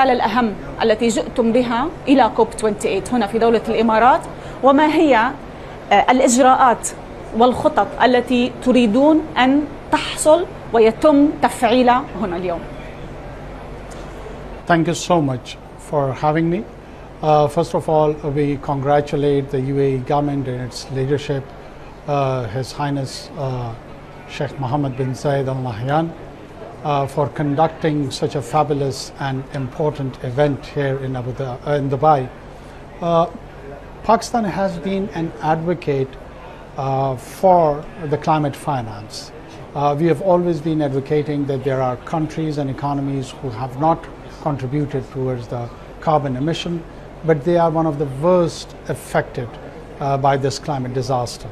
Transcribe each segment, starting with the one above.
الأهم التي جئتم بها إلى كوب 28 هنا في دولة الإمارات، وما هي الإجراءات والخطط التي تريدون أن تحصل ويتم تفعيلها هنا اليوم؟ Thank you so much for having me. First of all, we congratulate the UAE government and its leadership, His Highness Sheikh Mohammed bin Zayed Al Nahyan, for conducting such a fabulous and important event here in Dubai. Pakistan has been an advocate for the climate finance. We have always been advocating that there are countries and economies who have not contributed towards the carbon emission, but they are one of the worst affected by this climate disaster.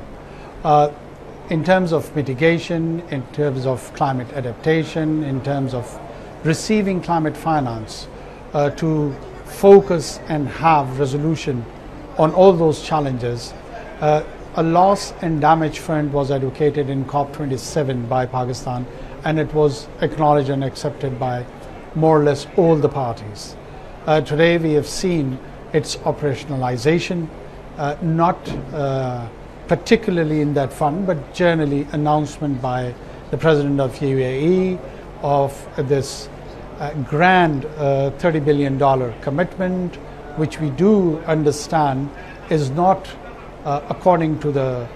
In terms of mitigation, in terms of climate adaptation, in terms of receiving climate finance to focus and have resolution on all those challenges, a loss and damage fund was advocated in COP27 by Pakistan, and it was acknowledged and accepted by more or less all the parties. Today we have seen its operationalization, not particularly in that fund, but generally announcement by the President of UAE of this grand $30 billion commitment, which we do understand is not according to the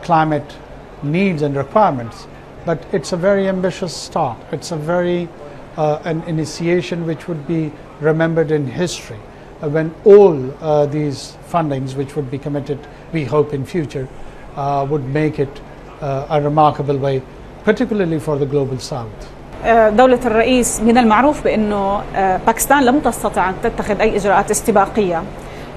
climate needs and requirements, but it's a very ambitious start. It's a very an initiation which would be remembered in history when all these fundings which would be committed, we hope in future, would make it a remarkable way, particularly for the global south. دولة الرئيس من المعروف بأنه باكستان لم تستطع أن تتخذ أي إجراءات استباقية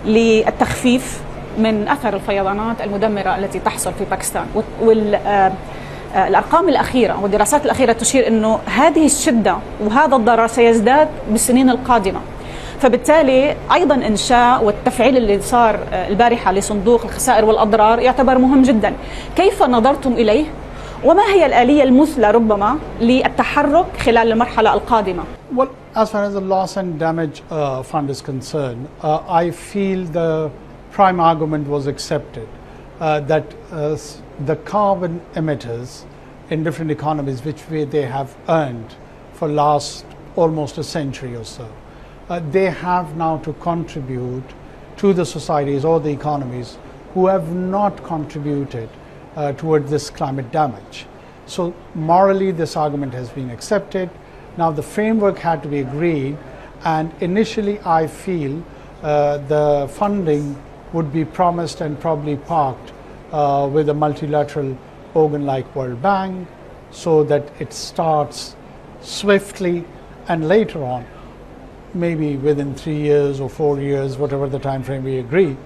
للتخفيف من أثر الفيضانات المدمرة التي تحصل في باكستان، والأرقام الأخيرة والدراسات الأخيرة تشير أنه هذه الشدة وهذا الضرر سيزداد بالسنين القادمة. فبالتالي أيضا إنشاء والتفعيل اللي صار البارحة لصندوق الخسائر والأضرار يعتبر مهم جدا. كيف نظرتم إليه؟ وما هي الآلية المثلى ربما للتحرك خلال المرحلة القادمة؟ Well, as far as the loss and damage fund is concerned, I feel the prime argument was accepted that the carbon emitters in different economies, which they have earned for last almost a century or so, they have now to contribute to the societies or the economies who have not contributed toward this climate damage. So morally this argument has been accepted. Now the framework had to be agreed, and initially I feel the funding would be promised and probably parked with a multilateral organ like World Bank, so that it starts swiftly, and later on, maybe within 3 years or 4 years, whatever the time frame we agree,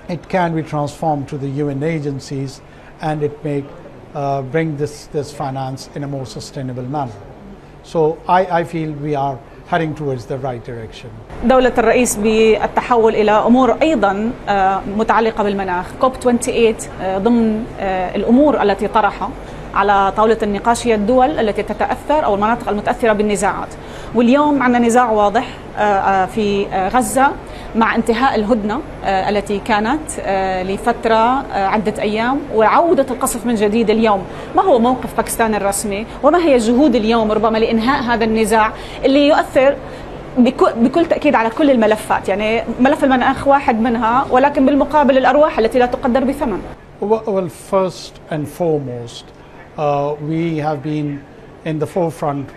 it can be transformed to the UN agencies, and it may bring this finance in a more sustainable manner. So I feel we are heading towards the right direction. دولة الرئيس بالتحول إلى أمور أيضا متعلقة بالمناخ، كوب 28 ضمن الأمور التي طرحها على طاولة النقاش هي الدول التي تتأثر أو المناطق المتأثرة بالنزاعات. واليوم عندنا نزاع واضح في غزة مع انتهاء الهدنة التي كانت لفترة عدة أيام وعودة القصف من جديد اليوم. ما هو موقف باكستان الرسمي وما هي الجهود اليوم ربما لإنهاء هذا النزاع اللي يؤثر بكل تأكيد على كل الملفات؟ يعني ملف المناخ واحد منها، ولكن بالمقابل الأرواح التي لا تقدر بثمن. Well, first and foremost, we have been in the forefront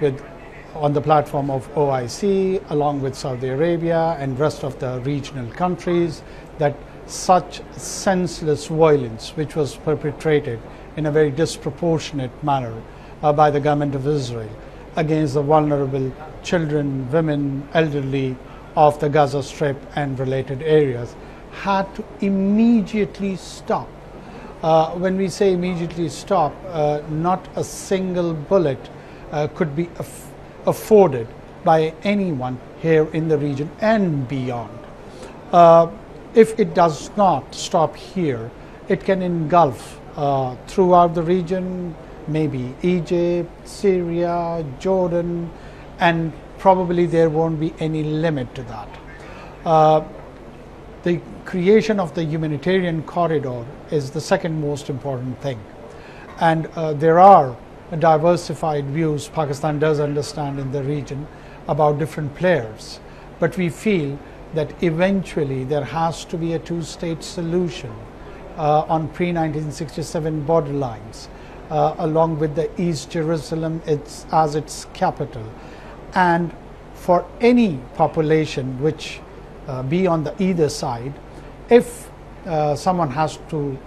on the platform of OIC, along with Saudi Arabia and rest of the regional countries, that such senseless violence which was perpetrated in a very disproportionate manner by the government of Israel against the vulnerable children, women, elderly of the Gaza Strip and related areas had to immediately stop. When we say immediately stop, not a single bullet could be afforded by anyone here in the region and beyond. If it does not stop here, it can engulf throughout the region, maybe Egypt, Syria, Jordan, and probably there won't be any limit to that. The creation of the humanitarian corridor is the second most important thing. And there are diversified views Pakistan does understand in the region about different players. But we feel that eventually there has to be a two-state solution on pre-1967 borderlines, along with the East Jerusalem as its capital. And for any population which be on the either side, if someone has to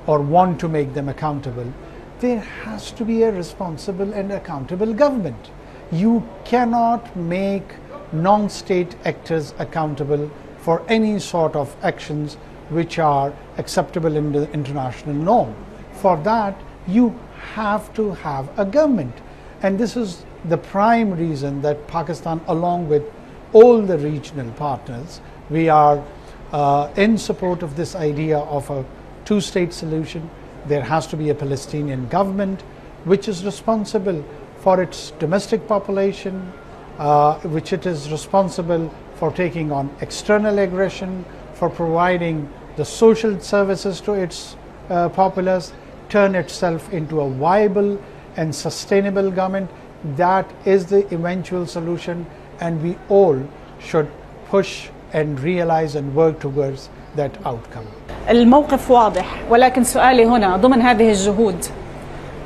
or want to make them accountable, there has to be a responsible and accountable government. You cannot make non-state actors accountable for any sort of actions which are acceptable in the international norm. For that, you have to have a government. And this is the prime reason that Pakistan, along with all the regional partners, we are in support of this idea of a two-state solution. There has to be a Palestinian government which is responsible for its domestic population, which it is responsible for taking on external aggression, for providing the social services to its populace, turn itself into a viable and sustainable government. That is the eventual solution, and we all should push and realize and work towards that outcome. الموقف واضح، ولكن سؤالي هنا ضمن هذه الجهود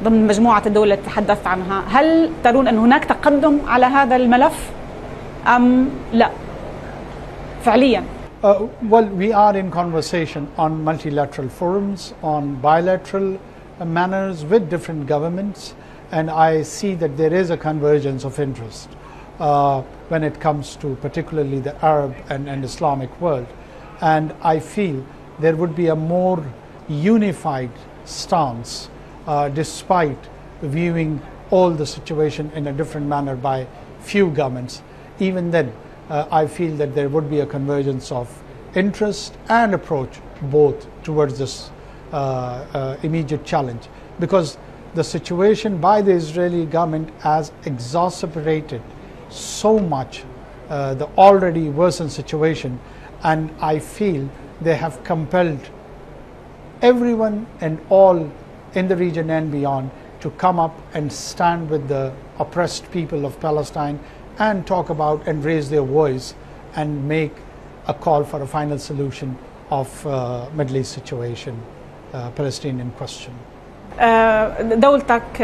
ضمن مجموعة الدول التي تحدثت عنها، هل ترون أن هناك تقدم على هذا الملف أم لا فعليا؟ Well, we are in conversation on multilateral forums, on bilateral manners with different governments, and I see that there is a convergence of interest when it comes to particularly the Arab and Islamic world. And I feel there would be a more unified stance despite viewing all the situation in a different manner by few governments. Even then, I feel that there would be a convergence of interest and approach both towards this immediate challenge, because the situation by the Israeli government has exacerbated so much the already worsened situation, and I feel they have compelled everyone and all in the region and beyond to come up and stand with the oppressed people of Palestine and talk about and raise their voice and make a call for a final solution of Middle East situation, Palestinian question. دولتك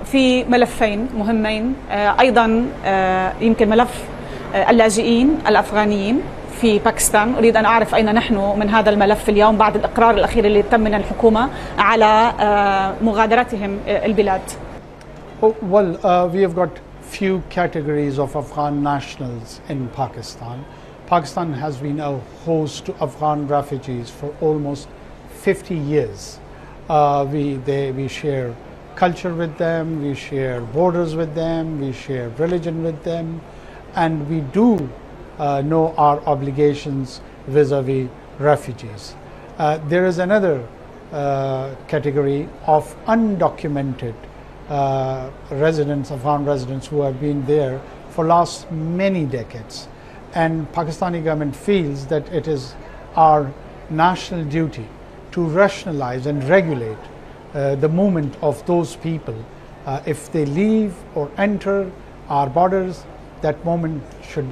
في ملفين مهمين، أيضا يمكن ملف اللاجئين الأفغانيين في باكستان. أريد أن أعرف أين نحن من هذا الملف اليوم بعد الإقرار الأخير اللي تم من الحكومة على مغادرتهم البلاد. Well, we have got few categories of Afghan nationals in Pakistan. Pakistan has been a host to Afghan refugees for almost 50 years. We share culture with them, we share borders with them, we share religion with them, and we do know our obligations vis-a-vis refugees. There is another category of undocumented residents, Afghan residents who have been there for last many decades, and Pakistani government feels that it is our national duty to rationalize and regulate the movement of those people. If they leave or enter our borders, that movement should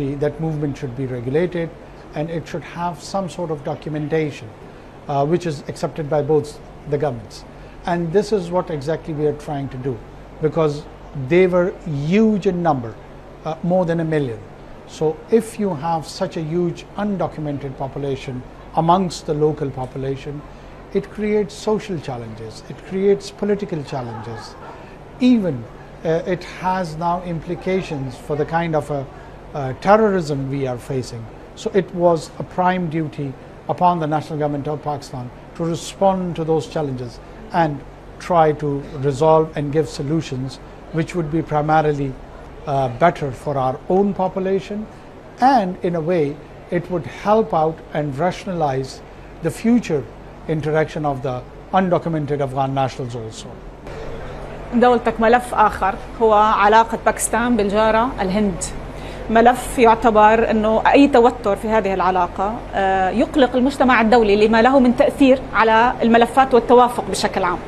be regulated, and it should have some sort of documentation which is accepted by both the governments. And this is what exactly we are trying to do, because they were huge in number, more than 1 million. So if you have such a huge undocumented population amongst the local population, it creates social challenges, it creates political challenges. Even it has now implications for the kind of terrorism we are facing. So it was a prime duty upon the national government of Pakistan to respond to those challenges and try to resolve and give solutions which would be primarily better for our own population, and in a way it would help out and rationalize the future interaction of the undocumented Afghan nationals also. دولتك ملف آخر هو علاقة باكستان بالجارة الهند. ملف يعتبر أنه أي توتر في هذه العلاقة يقلق المجتمع الدولي لما له من تأثير على الملفات والتوافق بشكل عام.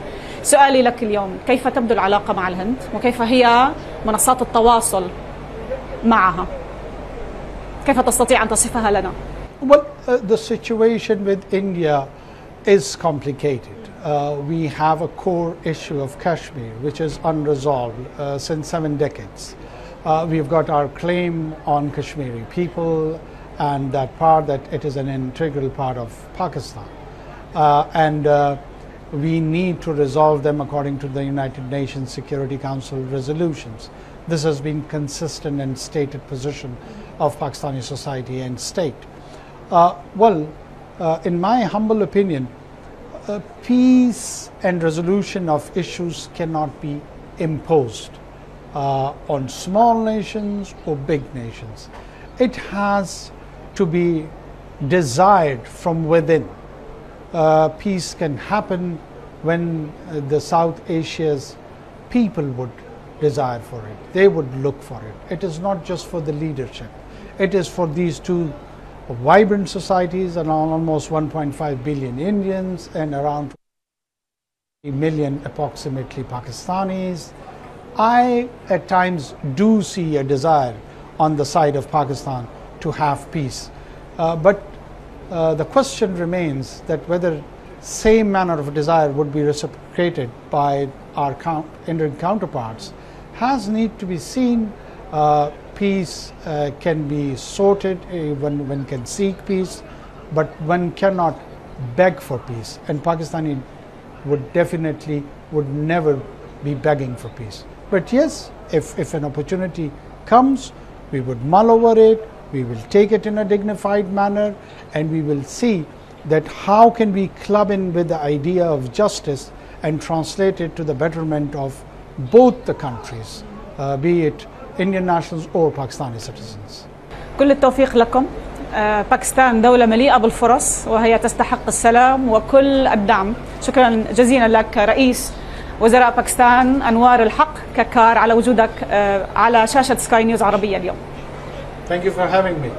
سؤالي لك اليوم، كيف تبدو العلاقة مع الهند وكيف هي منصات التواصل معها؟ كيف تستطيع أن تصفها لنا؟ Well, the situation with India is complicated. We have a core issue of Kashmir, which is unresolved since 7 decades. We've got our claim on Kashmiri people and that part that it is an integral part of Pakistan. We need to resolve them according to the United Nations Security Council resolutions. This has been consistent and stated position of Pakistani society and state. In my humble opinion, peace and resolution of issues cannot be imposed on small nations or big nations. It has to be desired from within. Peace can happen when the South Asia's people would desire for it. They would look for it. It is not just for the leadership. It is for these two vibrant societies and almost 1.5 billion Indians and around 20 million approximately Pakistanis. I at times do see a desire on the side of Pakistan to have peace. But the question remains that whether same manner of desire would be reciprocated by our Indian counterparts has need to be seen. Peace can be sorted, one can seek peace, but one cannot beg for peace. And Pakistani would never be begging for peace. But yes, if an opportunity comes, we would mull over it, we will take it in a dignified manner, and we will see that how can we club in with the idea of justice and translate it to the betterment of both the countries, be it Indian nationals or Pakistani citizens. كل التوفيق لكم. باكستان دولة مليئة بالفرص وهي تستحق السلام وكل الدعم. شكرا جزيلا لك رئيس وزراء باكستان أنوار الحق ككار على وجودك على شاشة سكاي نيوز عربية اليوم. Thank you for having me.